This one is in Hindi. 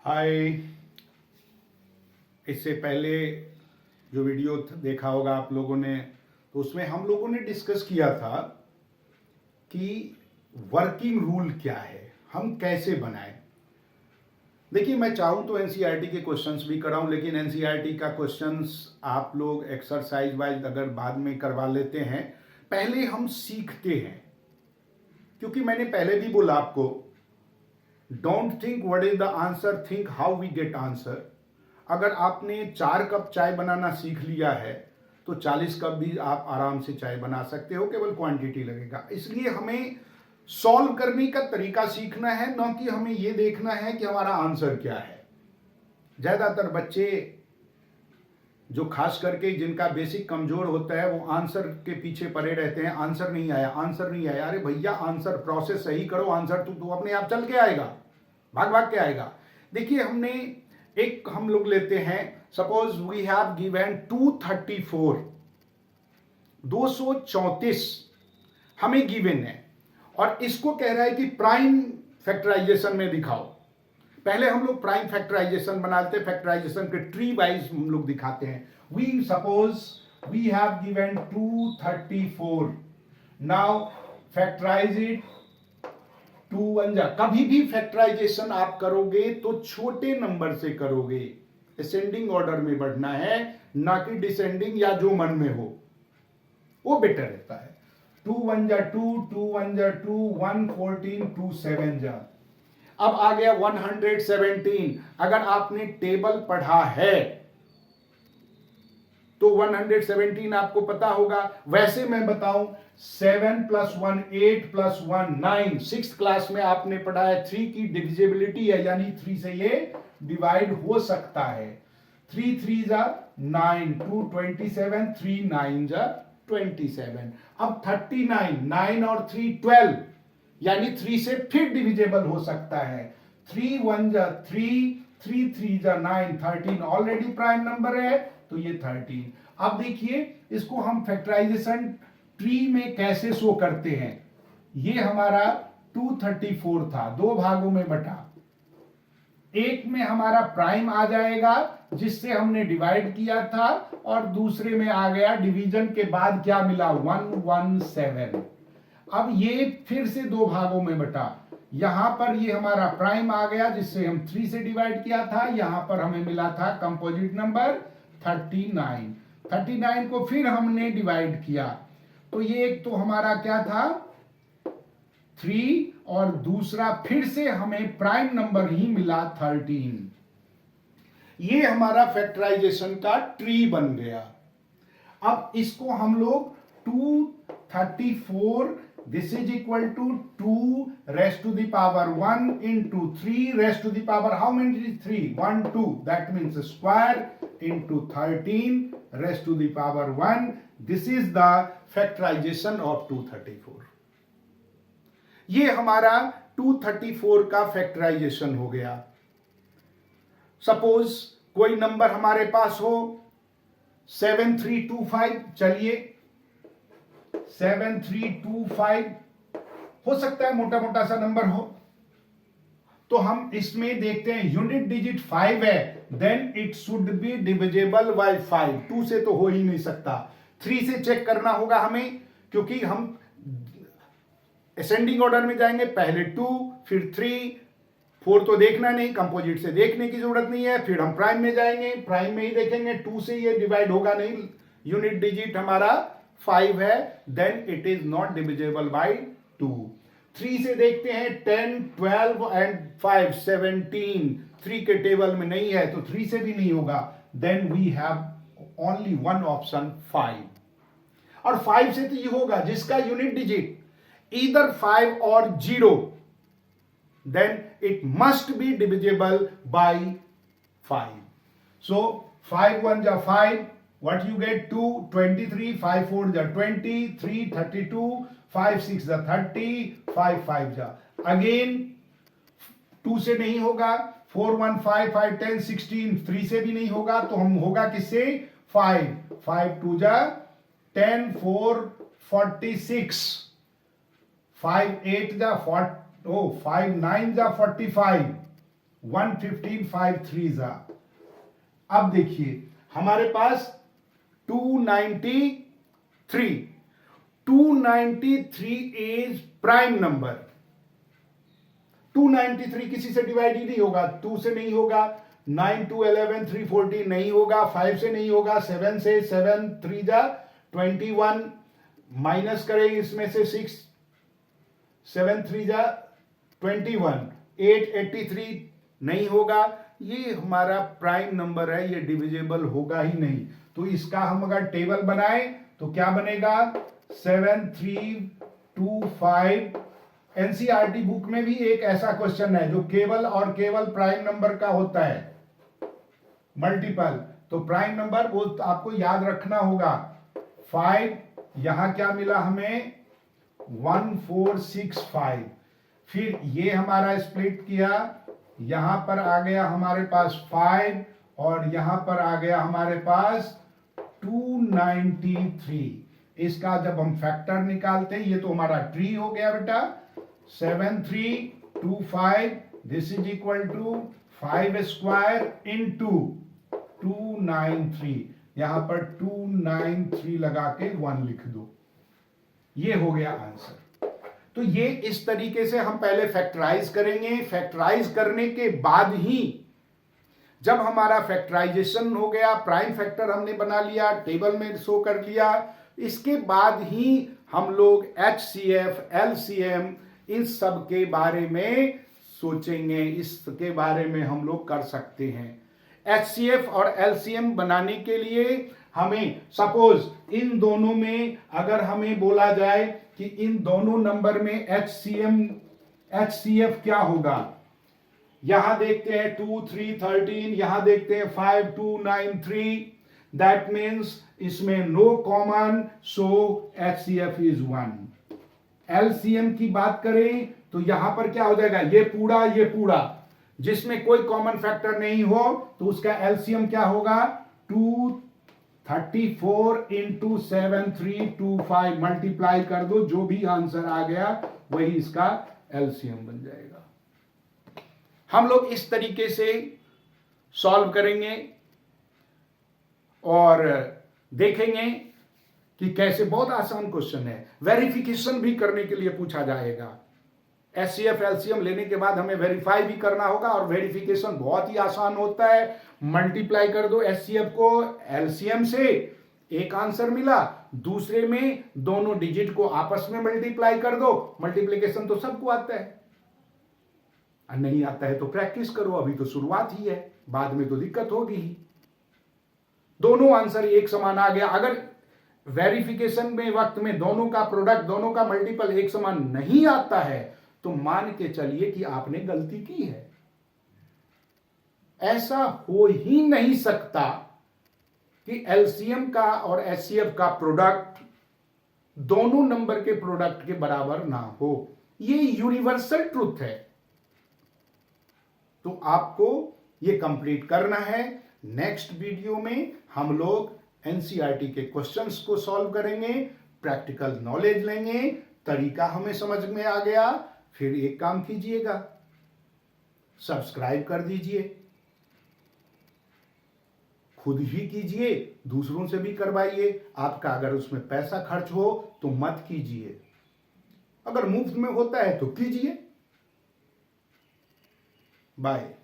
हाय। इससे पहले जो वीडियो देखा होगा आप लोगों ने, तो उसमें हम लोगों ने डिस्कस किया था कि वर्किंग रूल क्या है, हम कैसे बनाएं। देखिए, मैं चाहूँ तो एनसीईआरटी के क्वेश्चंस भी कराऊं, लेकिन एनसीईआरटी का क्वेश्चंस आप लोग एक्सरसाइज वाइज अगर बाद में करवा लेते हैं, पहले हम सीखते हैं। क्योंकि मैंने पहले भी बोला आपको, don't think what is the answer, think how we get answer. अगर आपने 4 कप चाय बनाना सीख लिया है तो 40 कप भी आप आराम से चाय बना सकते हो, केवल क्वांटिटी लगेगा। इसलिए हमें सॉल्व करने का तरीका सीखना है, न कि हमें यह देखना है कि हमारा आंसर क्या है। ज्यादातर बच्चे जो खास करके जिनका बेसिक कमजोर होता है, वो आंसर के पीछे पड़े रहते हैं। आंसर नहीं आया, आंसर नहीं आया। अरे भैया, आंसर प्रोसेस सही करो, आंसर तो अपने आप चल के आएगा, भाग भाग के आएगा। देखिए, हम लोग लेते हैं, सपोज वी हैव गिवन 234 हमें गिवन है, और इसको कह रहा है कि प्राइम फैक्टराइजेशन में दिखाओ। पहले हम लोग प्राइम फैक्टराइजेशन बनाते हैं, फैक्टराइजेशन के ट्री वाइज हम लोग दिखाते हैं। We suppose we have given 234, now factorise it 2 1 जा। कभी भी फैक्टराइजेशन आप करोगे तो छोटे नंबर से करोगे, असेंडिंग ऑर्डर में बढ़ना है, ना कि डिसेंडिंग या जो मन में हो, वो बेटर रहता है। 2 1 जा 2, 2 1 जा 2, 1 14, 2 7 जा। अब आ गया 117। अगर आपने टेबल पढ़ा है तो 117 आपको पता होगा। वैसे मैं बताऊं, 7 + 1 8 + 1 9। 6th क्लास में आपने पढ़ा है 3 की डिविजिबिलिटी है, यानी 3 से ये डिवाइड हो सकता है। 3 3 जा 9, 2 27, 3 9 जा 27। अब 39, 9 और 3 12, यानी 3 से फिर डिविजिबल हो सकता है। 3 1 जा 3, 3 3 जा 9, 13 ऑलरेडी प्राइम नंबर है, तो ये 13। अब देखिए, इसको हम फैक्टराइजेशन ट्री में कैसे शो करते हैं। ये हमारा 234 था, 2 भागों में बटा। एक में हमारा प्राइम आ जाएगा जिससे हमने डिवाइड किया था, और दूसरे में आ गया डिवीजन के बाद क्या मिला, 117। अब ये फिर से 2 भागों में बटा। यहां पर ये हमारा प्राइम आ गया जिससे हम 3 से डिवाइड किया था, यहां पर हमें मिला था कंपोजिट नंबर 39। 39 को फिर हमने डिवाइड किया, तो ये एक तो हमारा क्या था 3, और दूसरा फिर से हमें प्राइम नंबर ही मिला 13। ये हमारा फैक्टराइजेशन का ट्री बन गया। अब इसको हम लोग 234 this is equal to 2 raised to the power 1 into 3 raised to the power, how many is 3? 1 2, that means square into 13 raised to the power 1. This is the factorization of 234. ये हमारा 234 का फैक्टराइजेशन हो गया। सपोज कोई नंबर हमारे पास हो 7325, चलिए 7325 हो सकता है, मोटा मोटा सा नंबर हो। तो हम इसमें देखते हैं, यूनिट डिजिट 5 है, then it should be divisible by 5। 2 से तो हो ही नहीं सकता। 3 से चेक करना होगा हमें, क्योंकि हम असेंडिंग ऑर्डर में जाएंगे, पहले 2 फिर 3 4 तो देखना नहीं, कंपोजिट से देखने की जरूरत नहीं है। फिर हम प्राइम में जाएंगे, प्राइम में ही देखेंगे, 2 से ये डिवाइड होगा नहीं, यूनिट डिजिट हमारा 5 है, then it is not divisible by 2। 3 से देखते हैं 10 12 एंड 5 17, 3 के टेबल में नहीं है तो 3 से भी नहीं होगा, then we have only one option 5। और 5 से तो ये होगा जिसका unit digit either 5 or 0, then it must be divisible by 5. So 5 1 ja 5, what you get 2 23, 5 4 ja 20, 3 32, 5 6 ja 30, 5 5 ja again 2 से नहीं होगा, 4 1 5 5 10 16, 3 से भी नहीं होगा, तो हम होगा किससे 5 5 2 ja 10, 4 46, 5 8 जा 5 9 जा 45, 115 5 3 जा। अब देखिए हमारे पास 293 इज प्राइम नंबर। 293 किसी से डिवाइड ही नहीं होगा, 2 से नहीं होगा, 9 2 11 3 14 नहीं होगा, 5 से नहीं होगा, 7 से, 7 3 जा 21, माइनस करें इसमें से 6, 7 3 जा 21, 8 83 नहीं होगा। ये हमारा प्राइम नंबर है, ये डिविजिबल होगा ही नहीं। तो इसका हम अगर टेबल बनाएं तो क्या बनेगा 7 3 2 5। एनसीईआरटी बुक में भी एक ऐसा क्वेश्चन है जो केवल और केवल प्राइम नंबर का होता है, मल्टीपल। तो प्राइम नंबर वो आपको याद रखना होगा 5, यहां क्या मिला हमें 1465। फिर ये हमारा स्प्लिट किया, यहां पर आ गया हमारे पास 5 और यहां पर आ गया हमारे पास 293। इसका जब हम फैक्टर निकालते हैं, ये तो हमारा ट्री हो गया बेटा, 7 3 2 5, this is equal to 5 square into 293। यहां पर 293 लगा के 1 लिख दो, ये हो गया आंसर। तो ये इस तरीके से हम पहले फैक्टराइज करेंगे। फैक्टराइज करने के बाद ही जब हमारा फैक्टराइजेशन हो गया, प्राइम फैक्टर हमने बना लिया, टेबल में शो कर लिया, इसके बाद ही हम लोग एचसीएफ एलसीएम इन सब के बारे में सोचेंगे, इसके बारे में हम लोग कर सकते हैं। एचसीएफ और एलसीएम बनाने के लिए हमें सपोज इन दोनों में अगर हमें बोला जाए कि इन दोनों नंबर में एचसीएफ क्या होगा, यहां देखते हैं 2 3 13, यहां देखते हैं 5 2 9 3, दैट मीन्स इसमें no common, so HCF is 1। LCM की बात करें तो यहां पर क्या हो जाएगा, ये पूरा जिसमें कोई कॉमन फैक्टर नहीं हो तो उसका एलसीएम क्या होगा 234 इंटू 7325, मल्टीप्लाई कर दो, जो भी आंसर आ गया वही इसका एलसीएम बन जाएगा। हम लोग इस तरीके से सॉल्व करेंगे और देखेंगे कि कैसे, बहुत आसान क्वेश्चन है। वेरिफिकेशन भी करने के लिए पूछा जाएगा। एचसीएफ एलसीएम लेने के बाद हमें वेरीफाई भी करना होगा और वेरिफिकेशन बहुत ही आसान होता है। मल्टीप्लाई कर दो एचसीएफ को एलसीएम से, एक आंसर मिला, दूसरे में दोनों डिजिट को आपस में मल्टीप्लाई कर दो। मल्टीप्लिकेशन तो सबको आता है, नहीं आता है तो प्रैक्टिस करो, अभी तो शुरुआत ही है, बाद में तो दिक्कत होगी ही। दोनों आंसर एक समान आ गया। अगर वेरिफिकेशन में वक्त में दोनों का प्रोडक्ट, दोनों का मल्टीपल एक समान नहीं आता है तो मान के चलिए कि आपने गलती की है। ऐसा हो ही नहीं सकता कि एलसीएम का और एचसीएफ का प्रोडक्ट दोनों नंबर के प्रोडक्ट के बराबर ना हो, ये यूनिवर्सल ट्रुथ है। तो आपको ये कंप्लीट करना है। नेक्स्ट वीडियो में हम लोग एनसीईआरटी के क्वेश्चंस को सॉल्व करेंगे, प्रैक्टिकल नॉलेज लेंगे, तरीका हमें समझ में आ गया। फिर एक काम कीजिएगा, सब्सक्राइब कर दीजिए, खुद ही कीजिए, दूसरों से भी करवाइए। आपका अगर उसमें पैसा खर्च हो तो मत कीजिए, अगर मुफ्त में होता है तो कीजिए। बाय।